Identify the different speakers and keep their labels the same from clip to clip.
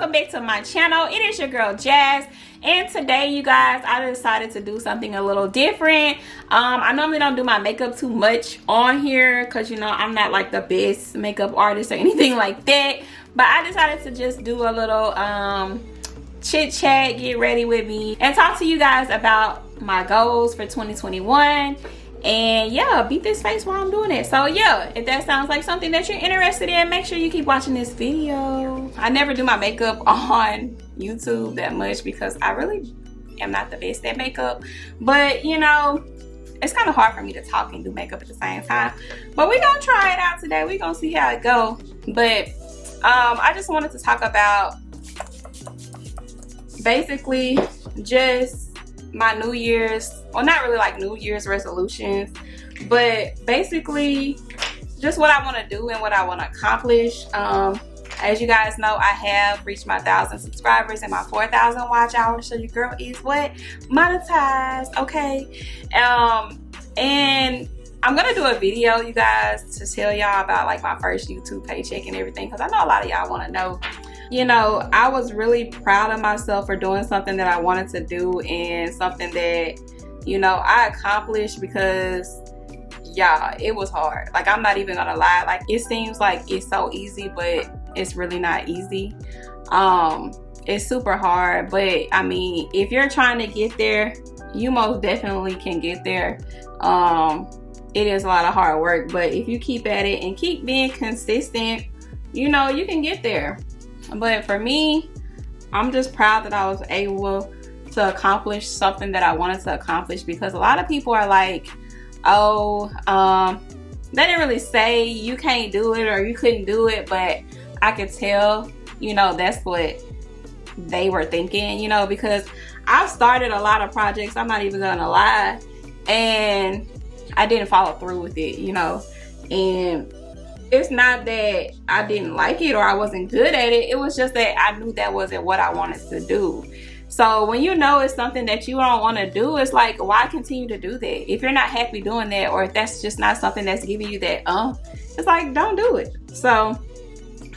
Speaker 1: welcome back to my channel. It is your girl Jazz, and today, you guys, I decided to do something a little different. I normally don't do my makeup too much on here because, you know, I'm not like the best makeup artist or anything like that, but I decided to just do a little chit chat, get ready with me, and talk to you guys about my goals for 2021. And yeah, beat this face while I'm doing it. So yeah, if that sounds like something that you're interested in, make sure you keep watching this video. I never do my makeup on YouTube that much because I really am not the best at makeup, but you know, it's kind of hard for me to talk and do makeup at the same time. But we're gonna try it out today. We're gonna see how it go. But I just wanted to talk about basically just my New Year's, well, not really like New Year's resolutions, but basically just what I want to do and what I want to accomplish. As you guys know, I have reached my 1,000 subscribers and my 4,000 watch hours, so your girl is what? Monetized, okay? And I'm gonna do a video, you guys, to tell y'all about like my first YouTube paycheck and everything, because I know a lot of y'all want to know. You know, I was really proud of myself for doing something that I wanted to do and something that, you know, I accomplished because, yeah, it was hard. Like, I'm not even gonna lie. Like, it seems like it's so easy, but it's really not easy. It's super hard, but I mean, if you're trying to get there, you most definitely can get there. It is a lot of hard work, but if you keep at it and keep being consistent, you know, you can get there. But for me, I'm just proud that I was able to accomplish something that I wanted to accomplish, because a lot of people are like, oh, they didn't really say you can't do it or you couldn't do it, but I could tell, you know, that's what they were thinking, you know, because I've started a lot of projects, I'm not even gonna lie, and I didn't follow through with it, you know. And it's not that I didn't like it or I wasn't good at it. It was just that I knew that wasn't what I wanted to do. So when you know it's something that you don't want to do, it's like, why continue to do that? If you're not happy doing that, or if that's just not something that's giving you that, it's like, don't do it. So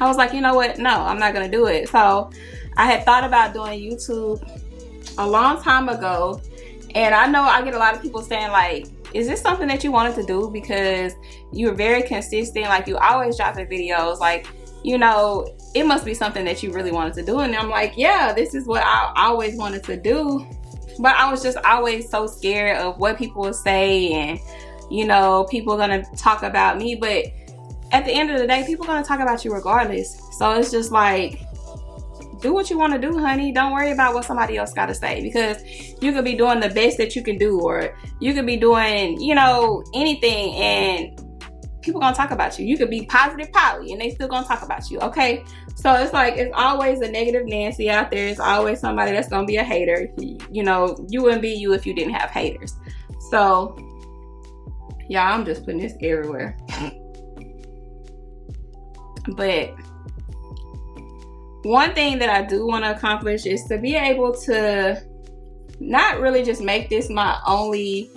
Speaker 1: I was like, you know what? No, I'm not going to do it. So I had thought about doing YouTube a long time ago. And I know I get a lot of people saying like, is this something that you wanted to do? Because you're very consistent, like you always dropping videos, like, you know, it must be something that you really wanted to do. And I'm like, yeah, this is what I always wanted to do. But I was just always so scared of what people would say, and, you know, people are gonna talk about me. But at the end of the day, people are gonna talk about you regardless. So it's just like, do what you want to do, honey. Don't worry about what somebody else got to say, because you could be doing the best that you can do, or you could be doing, you know, anything, and people gonna talk about you. You could be positive Polly and they still gonna talk about you, okay? So it's like, it's always a negative Nancy out there. It's always somebody that's gonna be a hater. You know, you wouldn't be you if you didn't have haters. So yeah, I'm just putting this everywhere. But one thing that I do want to accomplish is to be able to not really just make this my only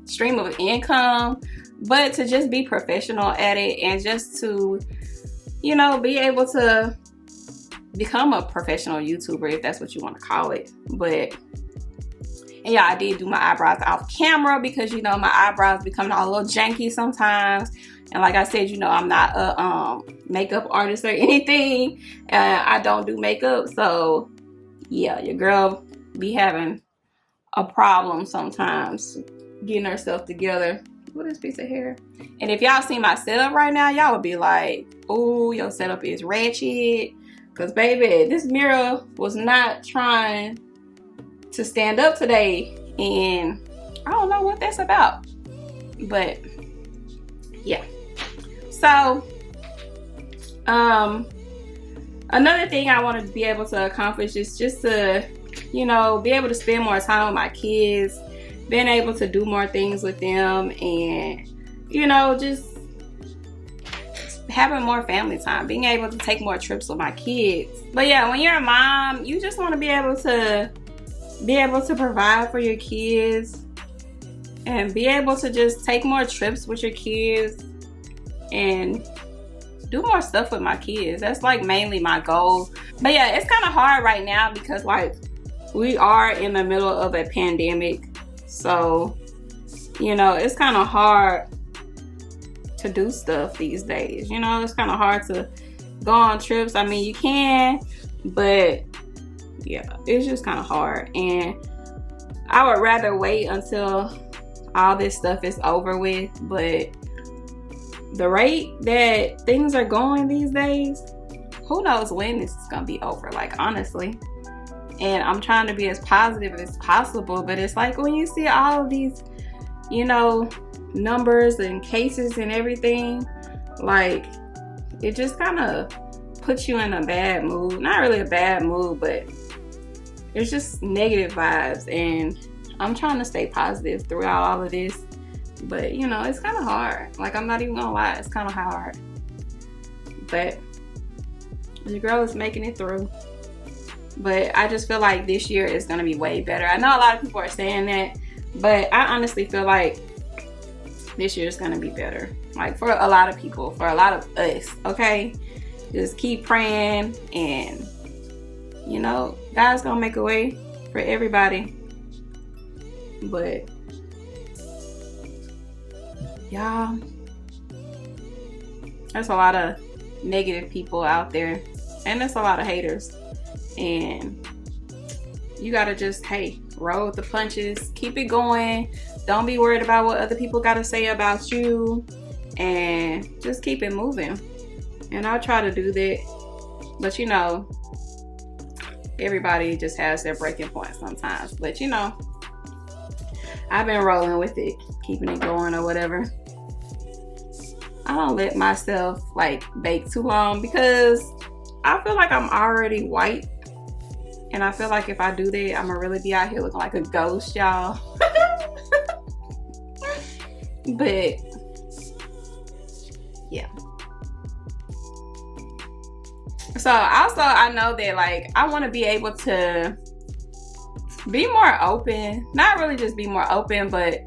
Speaker 1: stream of income, but to just be professional at it, and just to, you know, be able to become a professional YouTuber, if that's what you want to call it. But, and yeah, I did do my eyebrows off camera because, you know, my eyebrows becoming all a little janky sometimes. And like I said, you know, I'm not a makeup artist or anything. I don't do makeup. So yeah, your girl be having a problem sometimes getting herself together. What is this piece of hair? And if y'all see my setup right now, y'all would be like, oh, your setup is ratchet. Because baby, this mirror was not trying to stand up today. And I don't know what that's about. But yeah. So, another thing I want to be able to accomplish is just to, you know, be able to spend more time with my kids, being able to do more things with them, and, you know, just having more family time, being able to take more trips with my kids. But yeah, when you're a mom, you just want to be able to provide for your kids and be able to just take more trips with your kids and do more stuff with my kids. That's like mainly my goal. But yeah, it's kind of hard right now because like we are in the middle of a pandemic. So, you know, it's kind of hard to do stuff these days. You know, it's kind of hard to go on trips. I mean, you can, but yeah, it's just kind of hard. And I would rather wait until all this stuff is over with. But the rate that things are going these days, who knows when this is gonna be over, like, honestly. And I'm trying to be as positive as possible, but it's like when you see all of these, you know, numbers and cases and everything, like, it just kind of puts you in a bad mood. Not really a bad mood, but it's just negative vibes. And I'm trying to stay positive throughout all of this, but you know, it's kind of hard. Like, I'm not even gonna lie, it's kind of hard, but the girl is making it through. But I just feel like this year is gonna be way better. I know a lot of people are saying that, but I honestly feel like this year is gonna be better. Like, for a lot of people, for a lot of us, okay? Just keep praying, and you know, God's gonna make a way for everybody. But y'all, there's a lot of negative people out there, and there's a lot of haters. And you gotta just, hey, roll with the punches, keep it going. Don't be worried about what other people gotta say about you, and just keep it moving. And I'll try to do that, but you know, everybody just has their breaking point sometimes. But you know, I've been rolling with it, keeping it going or whatever. I don't let myself like bake too long because I feel like I'm already white. And I feel like if I do that, I'm gonna really be out here looking like a ghost, y'all. But yeah. So also, I know that like I want to be able to be more open. Not really just be more open, but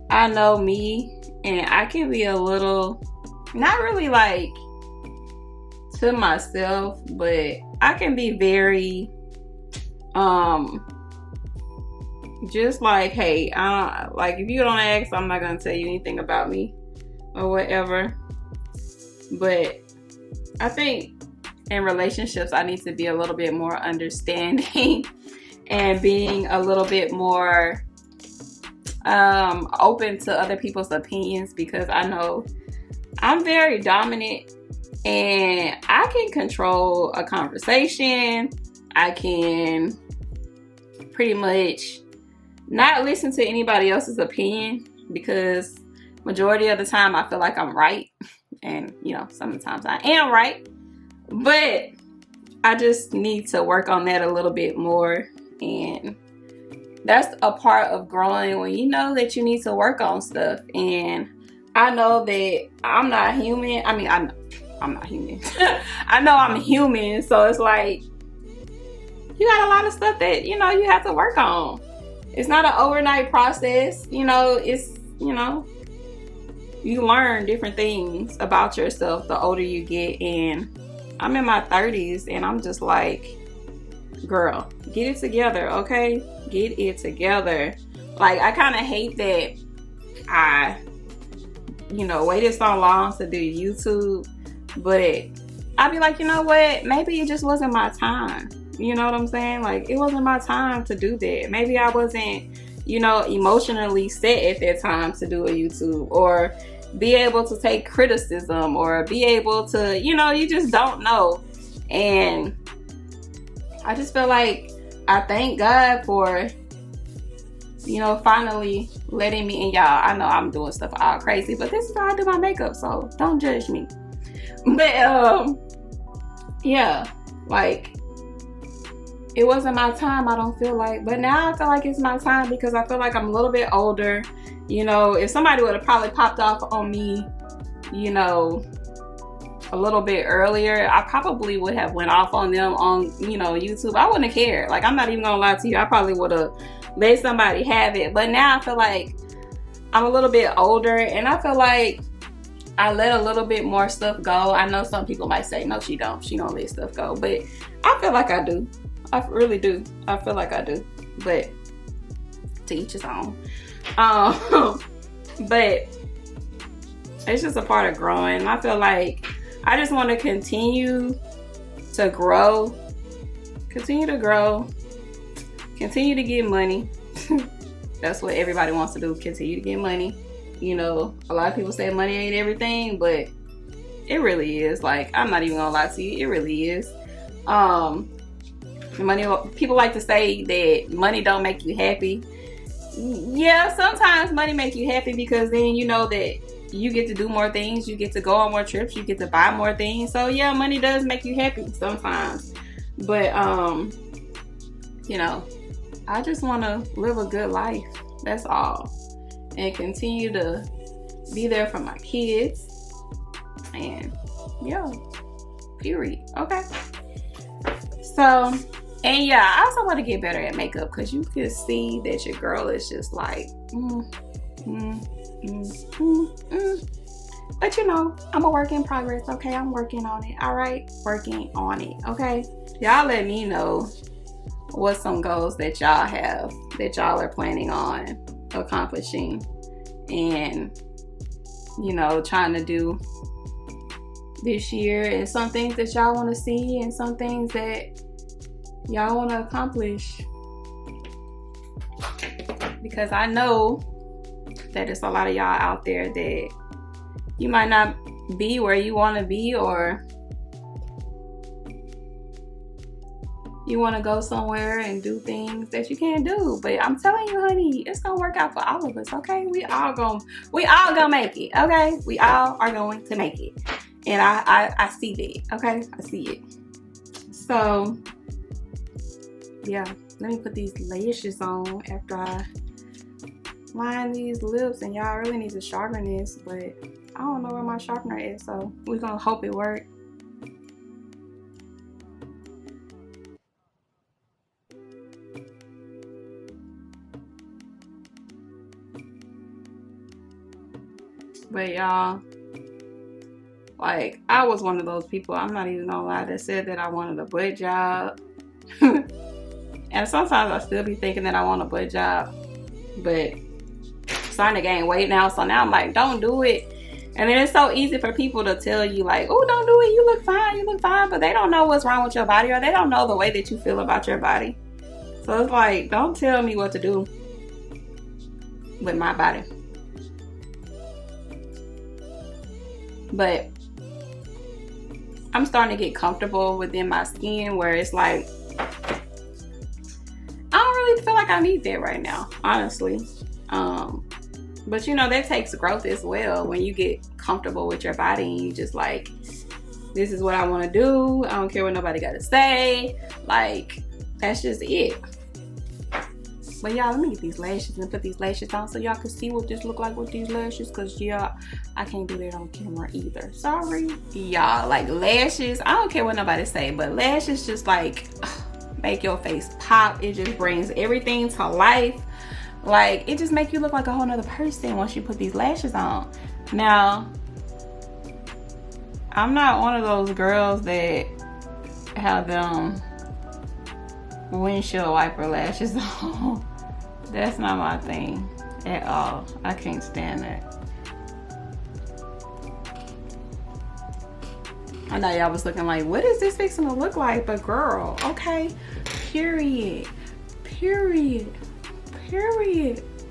Speaker 1: I know me, and I can be a little, not really like to myself, but I can be very just like, hey, like, if you don't ask, I'm not gonna tell you anything about me or whatever. But I think in relationships, I need to be a little bit more understanding and being a little bit more open to other people's opinions, because I know I'm very dominant and I can control a conversation. I can pretty much not listen to anybody else's opinion, because majority of the time I feel like I'm right. And you know, sometimes I am right, but I just need to work on that a little bit more. And that's a part of growing, when you know that you need to work on stuff. And I know that I'm not human. I mean, I'm not human. I know I'm human, so it's like you got a lot of stuff that, you know, you have to work on. It's not an overnight process. You know, it's, you know, you learn different things about yourself the older you get. And I'm in my 30s and I'm just like, girl, get it together, okay? Get it together. Like, I kind of hate that I, you know, waited so long to do YouTube, but I'd be like, you know what? Maybe it just wasn't my time. You know what I'm saying? Like, it wasn't my time to do that. Maybe I wasn't, you know, emotionally set at that time to do a YouTube, or be able to take criticism, or be able to, you know, you just don't know. And I just feel like I thank God for, you know, finally letting me, and y'all, I know I'm doing stuff all crazy, but this is how I do my makeup, so don't judge me. But yeah, like, it wasn't my time, I don't feel like, but now I feel like it's my time, because I feel like I'm a little bit older. You know, if somebody would have probably popped off on me, you know, a little bit earlier, I probably would have went off on them on, you know, YouTube. I wouldn't have cared. Like, I'm not even gonna lie to you, I probably would have let somebody have it. But now I feel like I'm a little bit older, and I feel like I let a little bit more stuff go. I know some people might say, no, she don't let stuff go, but I feel like I do. I really do. I feel like I do, but to each his own. But it's just a part of growing. I feel like I just want to continue to grow, continue to get money. That's what everybody wants to do, continue to get money. You know, a lot of people say money ain't everything, but it really is. Like, I'm not even gonna lie to you, it really is. Money, people like to say that money don't make you happy. Yeah, sometimes money make you happy because then you know that you get to do more things, you get to go on more trips, you get to buy more things. So yeah, money does make you happy sometimes. But you know, I just want to live a good life. That's all. And continue to be there for my kids. And yeah, period. Okay. So, and yeah, I also want to get better at makeup because you can see that your girl is just like, But you know, I'm a work in progress. Okay, I'm working on it. All right, working on it. Okay, y'all let me know what some goals that y'all have, that y'all are planning on accomplishing, and you know, trying to do this year, and some things that y'all want to see, and some things that y'all want to accomplish, because I know that there's a lot of y'all out there that you might not be where you want to be, or you want to go somewhere and do things that you can't do. But I'm telling you, honey, it's gonna work out for all of us. Okay, we all gonna make it. Okay, we all are going to make it, and I see that. Okay, I see it. So yeah, let me put these lashes on after I line these lips, and y'all really need to sharpen this, but I don't know where my sharpener is, so we're gonna hope it works. But y'all, like, I was one of those people, I'm not even gonna lie, that said that I wanted a butt job. And sometimes I still be thinking that I want a butt job, but starting to gain weight now, so now I'm like, don't do it. And then it's so easy for people to tell you like, oh, don't do it, you look fine, but they don't know what's wrong with your body, or they don't know the way that you feel about your body. So it's like, don't tell me what to do with my body. But I'm starting to get comfortable within my skin, where it's like, I don't really feel like I need that right now, honestly. But you know, that takes growth as well. When you get comfortable with your body and you just like, this is what I want to do, I don't care what nobody got to say, like, that's just it. But y'all, let me get these lashes and put these lashes on so y'all can see what this look like with these lashes, because yeah, I can't do that on camera either, sorry. Y'all, like, lashes, I don't care what nobody say, but lashes just like make your face pop. It just brings everything to life. Like, it just make you look like a whole nother person once you put these lashes on. Now, I'm not one of those girls that have them windshield wiper lashes on. That's not my thing at all. I can't stand that. I know y'all was looking like, what is this fixing to look like? But girl, okay, period,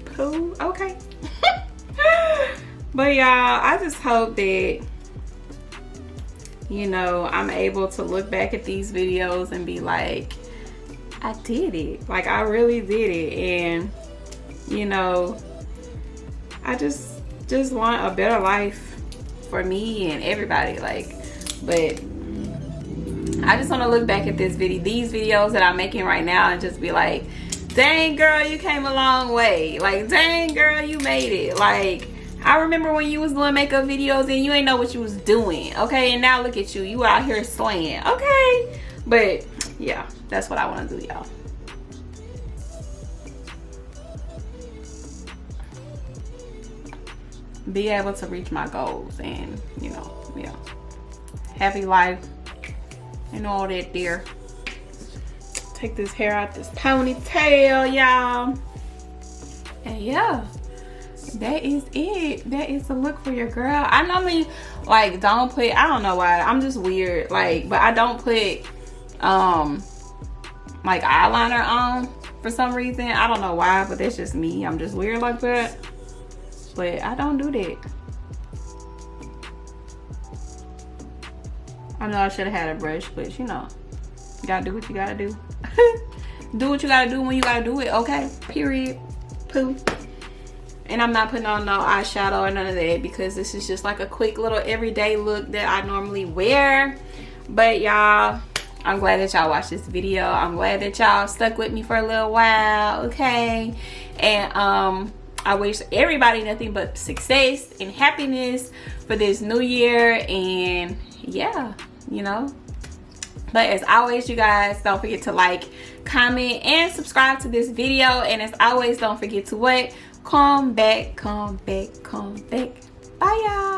Speaker 1: poo, okay. But y'all, I just hope that, you know, I'm able to look back at these videos and be like, I did it. Like, I really did it. And you know, I just want a better life for me and everybody. Like, but I just want to look back at these videos that I'm making right now and just be like, dang girl, you came a long way. Like, dang girl, you made it. Like, I remember when you was doing makeup videos and you ain't know what you was doing, okay? And now look at you, you out here slaying, okay? But yeah, that's what I want to do, y'all. be able to reach my goals, and you know, yeah, happy life and all that there. Take this hair out this ponytail, y'all. And yeah, that is it. That is the look for your girl. I normally like don't put, I don't know why, I'm just weird, like, but I don't put like eyeliner on for some reason. I don't know why, but that's just me. I'm just weird like that. But I don't do that. I know I should have had a brush, but you know, you gotta do what you gotta do. Do what you gotta do when you gotta do it, okay? Period. Poo. And I'm not putting on no eyeshadow or none of that, because this is just like a quick little everyday look that I normally wear. But y'all, I'm glad that y'all watched this video. I'm glad that y'all stuck with me for a little while, okay? And I wish everybody nothing but success and happiness for this new year. And yeah, you know. But as always, you guys, don't forget to like, comment, and subscribe to this video. And as always, don't forget to what? Come back, come back, come back. Bye, y'all.